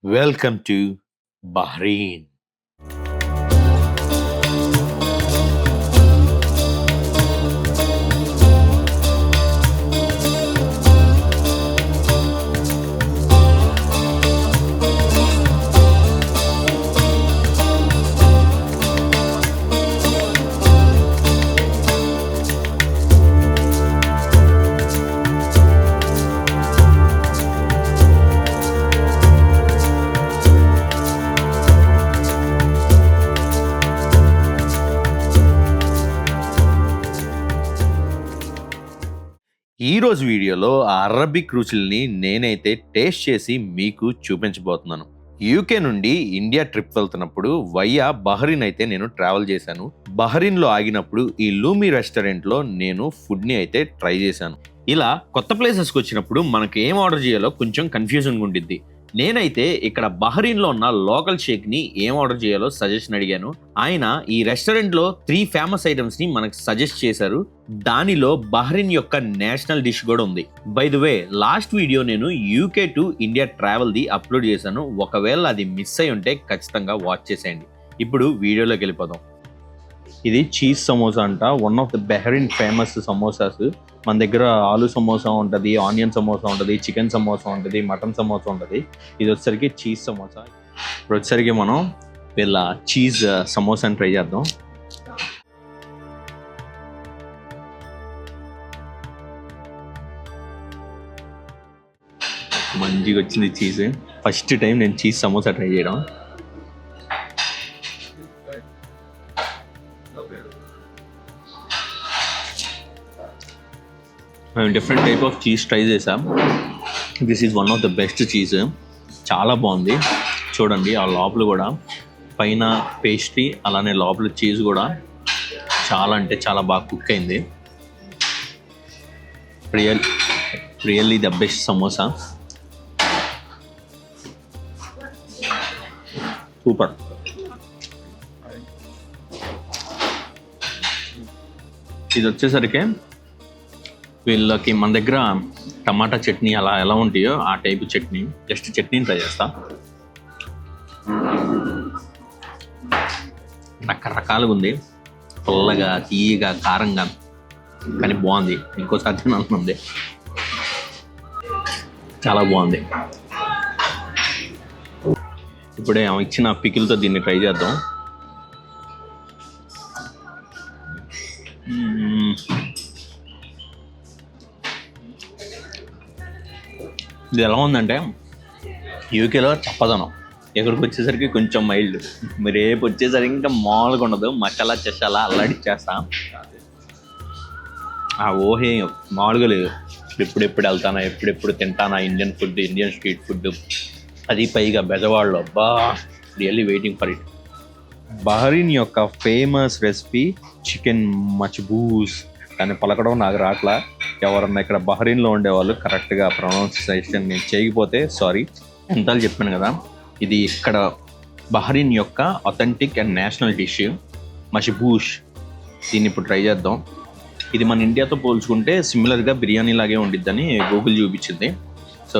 Welcome to Bahrain. ఈరోజు వీడియోలో ఆ అరబిక్ రుచుల్ని నేనైతే టేస్ట్ చేసి మీకు చూపించబోతున్నాను. యూకే నుండి ఇండియా ట్రిప్ వెళ్తున్నప్పుడు వయ్యా బహ్రీన్ అయితే నేను ట్రావెల్ చేశాను. బహ్రీన్లో ఆగినప్పుడు ఈ లూమి రెస్టారెంట్లో నేను ఫుడ్ని అయితే ట్రై చేశాను. ఇలా కొత్త ప్లేసెస్కి వచ్చినప్పుడు మనకి ఏం ఆర్డర్ చేయాలో కొంచెం కన్ఫ్యూజన్గా ఉండిద్ది. నేనైతే ఇక్కడ బహ్రీన్లో ఉన్న లోకల్ షేక్ని ఏం ఆర్డర్ చేయాలో సజెషన్ అడిగాను. ఆయన ఈ రెస్టారెంట్లో 3 ఫేమస్ ఐటమ్స్ ని మనకు సజెస్ట్ చేశారు. దానిలో బహ్రీన్ యొక్క నేషనల్ డిష్ కూడా ఉంది. By the way, last video నేను యూకే టు ఇండియా ట్రావెల్ ది అప్లోడ్ చేశాను. ఒకవేళ అది మిస్ అయి ఉంటే ఖచ్చితంగా వాచ్ చేసేయండి. ఇప్పుడు వీడియోలోకి వెళ్ళిపోదాం. ఇది చీజ్ సమోసా అంట. One of the Bahrain famous samosas. మన దగ్గర ఆలు సమోసా ఉంటుంది, ఆనియన్ సమోసా ఉంటుంది, చికెన్ సమోసా ఉంటుంది, మటన్ సమోసా ఉంటుంది. ఇది వచ్చేసరికి చీజ్ సమోసా. ఇప్పుడు వచ్చేసరికి మనం వీళ్ళ చీజ్ సమోసాని ట్రై చేద్దాం. మంచిగా వచ్చింది చీజ్. ఫస్ట్ టైం నేను చీజ్ సమోసా ట్రై చేయడం. మేము different type of cheese try చేసాం. This is one of the best cheese. చాలా బాగుంది. చూడండి, ఆ లోపల కూడా పైన పేస్ట్రీ, అలానే లోపల చీజ్ కూడా చాలా అంటే చాలా బాగా కుక్ అయింది. Really the best samosa. Super. ఇది వచ్చేసరికి వీళ్ళకి మన దగ్గర టమాటా చట్నీ అలా ఎలా ఉంటాయో ఆ టైపు చట్నీ. జస్ట్ చట్నీని ట్రై చేస్తా. రకరకాలుగా ఉంది. పుల్లగా, తీయగా, కారంగా, కానీ బాగుంది. ఇంకోసారి తినాలనుంది. చాలా బాగుంది. ఇప్పుడే ఇచ్చిన పికిల్తో దీన్ని ట్రై చేద్దాం. ఇది ఎలా ఉందంటే యూకేలో చప్పదనం, ఎక్కడికి వచ్చేసరికి కొంచెం మైల్డ్. రేపు వచ్చేసరికి ఇంకా మామూలుగా ఉండదు. మసాలా చెసాలా అల్లాడిచ్చేస్తా. ఆ ఓహే మామూలుగా లేదు. ఎప్పుడెప్పుడు వెళ్తానా, ఎప్పుడెప్పుడు తింటానా Indian food, Indian street food, అది పైగా బెజవాడలో. బా, really waiting for it. Bahrain యొక్క ఫేమస్ రెసిపీ చికెన్ మచ్బూస్. దాన్ని పలకడం నాకు రాట్లా. ఎవరన్నా ఇక్కడ బహ్రీన్లో ఉండేవాళ్ళు కరెక్ట్గా ప్రొనౌన్సియేషన్ నేను చేయకపోతే సారీ. ఎంతలు చెప్పాను కదా, ఇది ఇక్కడ బహ్రీన్ యొక్క అథెంటిక్ అండ్ నేషనల్ డిష్ మష్బూష్. దీన్ని ఇప్పుడు ట్రై చేద్దాం. ఇది మన ఇండియాతో పోల్చుకుంటే సిమిలర్గా బిర్యానీ లాగే ఉండిద్దని గూగుల్ చూపించింది. సో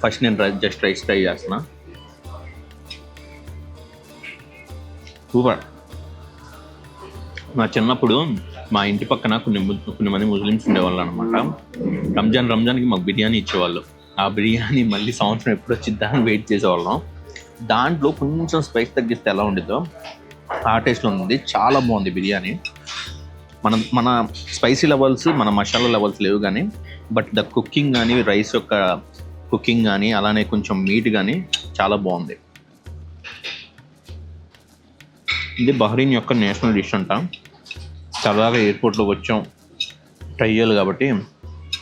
ఫస్ట్ నేను జస్ట్ రైస్ ట్రై చేస్తున్నా. సూపర్. నా చిన్నప్పుడు మా ఇంటి పక్కన కొన్ని మంది ముస్లిమ్స్ ఉండేవాళ్ళు అనమాట. రంజాన్కి మాకు బిర్యానీ ఇచ్చేవాళ్ళు. ఆ బిర్యానీ మళ్ళీ సంవత్సరం ఎప్పుడు వచ్చిద్దా అని వెయిట్ చేసేవాళ్ళం. దాంట్లో కొంచెం స్పైస్ తగ్గిస్తే ఎలా ఉండిద్దో ఆ టేస్ట్లో ఉంది. చాలా బాగుంది బిర్యానీ. మన స్పైసీ లెవెల్స్, మన మసాలా లెవెల్స్ లేవు కానీ, బట్ ద కుకింగ్ కానీ, రైస్ యొక్క కుకింగ్ కానీ, అలానే కొంచెం మీట్ కానీ చాలా బాగుంది. ఇది బహ్రీన్ యొక్క నేషనల్ డిష్ అంట. సరదాగా ఎయిర్పోర్ట్లో వచ్చాం, ట్రై చేయాలి కాబట్టి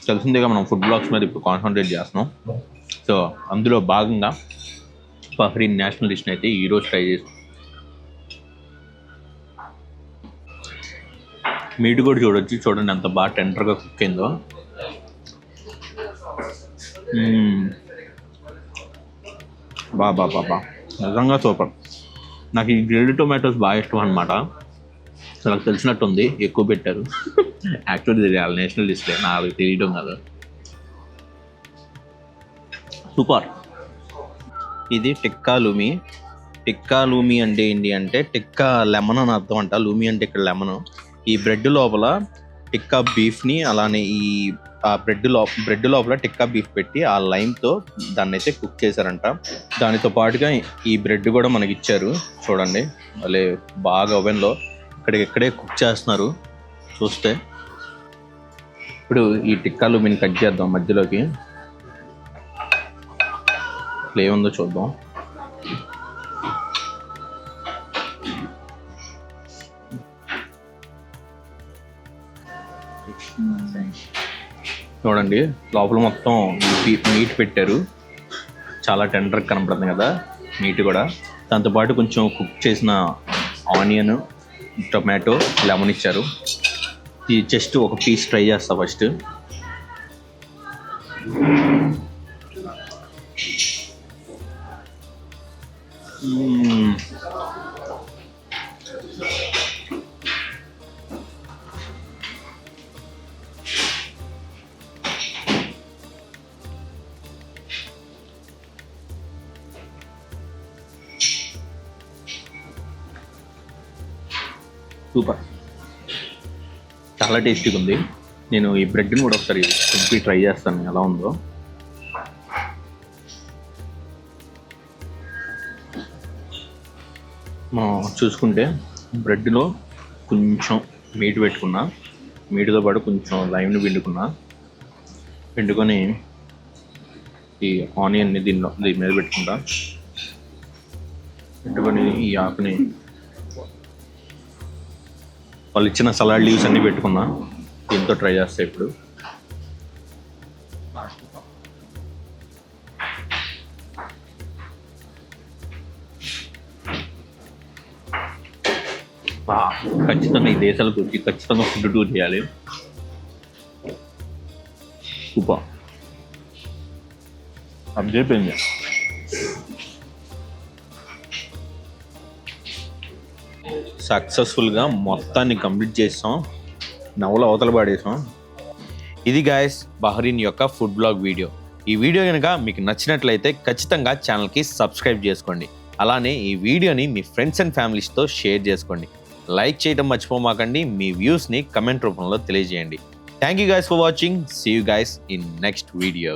తెలిసిందేగా మనం ఫుడ్ బ్లాగ్స్ మీద ఇప్పుడు కాన్సన్ట్రేట్ చేస్తున్నాం. సో అందులో భాగంగా బహ్రీన్ నేషనల్ డిష్ని అయితే ఈరోజు ట్రై చేసాం. మీట్ కూడా చూడండి ఎంత బాగా టెండర్గా కుక్ అయిందో. బాబా నిజంగా సూపర్. నాకు ఈ గ్రిల్డ్ టొమాటోస్ బాగా ఇష్టం అనమాట. నాకు తెలిసినట్టుంది, ఎక్కువ పెట్టారు. యాక్చువల్లీ తెలియాలి నేషనల్ డిష్లే, నాకు తెలియటం కాదు. సూపర్. ఇది టిక్కా లూమి. టిక్కా లూమి అంటే ఏంటి అంటే టిక్కా లెమన్ అని అర్థం అంట. లూమి అంటే ఇక్కడ లెమన్. ఈ బ్రెడ్ లోపల టిక్కా బీఫ్ని అలానే ఈ ఆ బ్రెడ్ లోపల టిక్కా బీఫ్ పెట్టి ఆ లైమ్తో దాన్ని అయితే కుక్ చేశారంట. దానితో పాటుగా ఈ బ్రెడ్ కూడా మనకి ఇచ్చారు. చూడండి అలే బాగా ఓవెన్లో ఇక్కడే కుక్ చేస్తున్నారు చూస్తే. ఇప్పుడు ఈ టిక్కా లూమిని కట్ చేద్దాం మధ్యలోకి. ఏముందో చూద్దాం. చూడండి లోపల మొత్తం మీట్ పెట్టారు. చాలా టెండర్గా కనపడుతుంది కదా మీట్ కూడా. దాంతోపాటు కొంచెం కుక్ చేసిన ఆనియన్, టొమాటో, లెమన్ ఇచ్చారు. ఈ జస్ట్ ఒక పీస్ ట్రై చేస్తా ఫస్ట్. సూపర్, చాలా టేస్టీగా ఉంది. నేను ఈ బ్రెడ్ని కూడా ఒకసారి ట్రై చేస్తాను ఎలా ఉందో. మనం చూసుకుంటే బ్రెడ్లో కొంచెం మీట్ పెట్టుకున్నా, మీట్తో పాటు కొంచెం లైమ్ని పిండుకొని ఈ ఆనియన్ని దీని మీద పెట్టుకొని ఈ ఆకుని వాళ్ళు ఇచ్చిన సలాడ్ లీవ్స్ అన్నీ పెట్టుకున్నా. దీంతో ట్రై చేస్తా ఇప్పుడు. ఖచ్చితంగా ఈ దేశాలకు వచ్చి ఖచ్చితంగా ఫుడ్ టూర్ చేయాలి. సూపర్, అబ్జైపోయింది. సక్సెస్ఫుల్గా మొత్తాన్ని కంప్లీట్ చేసాం. నవ్వులు అవతల పాడేసాం. ఇది గాయస్ బహ్రీన్ యొక్క ఫుడ్ బ్లాగ్ వీడియో. ఈ వీడియో కనుక మీకు నచ్చినట్లయితే ఖచ్చితంగా ఛానల్కి సబ్స్క్రైబ్ చేసుకోండి. అలానే ఈ వీడియోని మీ ఫ్రెండ్స్ అండ్ ఫ్యామిలీస్తో షేర్ చేసుకోండి. లైక్ చేయడం మర్చిపోమాకండి. మీ వ్యూస్ని కమెంట్ రూపంలో తెలియజేయండి. Thank you guys for watching. See you guys in next video.